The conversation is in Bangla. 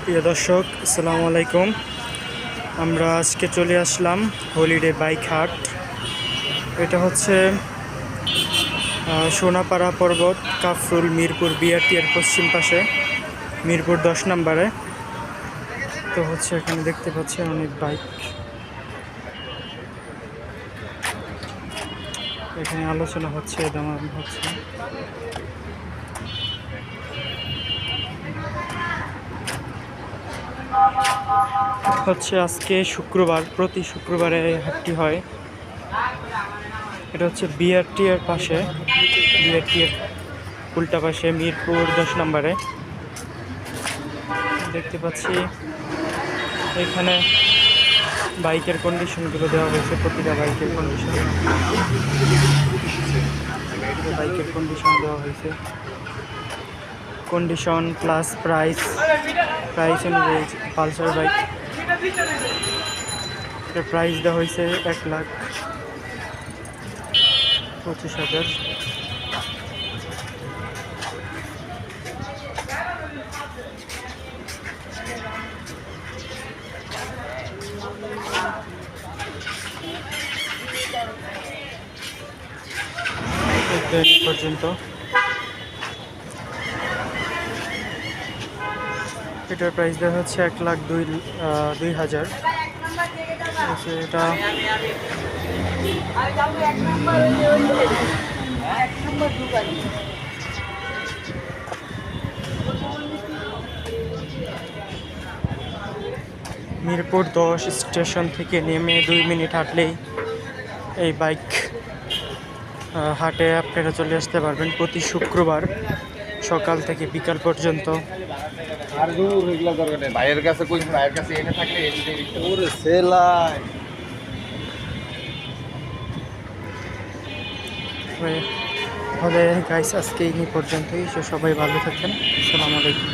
প্রিয় দর্শক, আসসালামু আলাইকুম। আমরা আজকে চলে আসলাম হলিডে বাইক হাট। এটা হচ্ছে সোনাপাড়া পর্বত, কাফরুল, মিরপুর বিআরটি এর পশ্চিম পাশে, মিরপুর 10 নম্বরে। তো হচ্ছে এখানে দেখতে পাচ্ছেন অনেক বাইক। এখানে আলোচনা হচ্ছে, দাম হচ্ছে। আজকে শুক্রবার, প্রতি শুক্রবারে হাটটি হয়। এটা হচ্ছে বিআরটি এর পাশে, বিআরটি এর উল্টা পাশে, মিরপুর 10 নম্বরে। দেখতে পাচ্ছি এখানে বাইকের কন্ডিশনগুলো দেওয়া হয়েছে, প্রতিটা বাইকের কন্ডিশন দেওয়া হয়েছে, কন্ডিশন প্লাস প্রাইস অনুযায়ী। পালসার বাইক, এটার প্রাইস দেওয়া হয়েছে 1,25,000। পর্যন্ত এটার প্রাইস দেওয়া হচ্ছে 1,02,000। এটা মিরপুর 10 স্টেশন থেকে নেমে 2 মিনিট হাঁটলেই এই বাইক হাটে আপনারা চলে আসতে পারবেন প্রতি শুক্রবার সকাল থেকে বিকাল পর্যন্ত। ভাইয়ের কাছে ভাইয়ের কাছে এনে থাকলে সেলাই গাইস, আজকে এই পর্যন্তই। সবাই ভালো থাকবেন। আসসালামু আলাইকুম।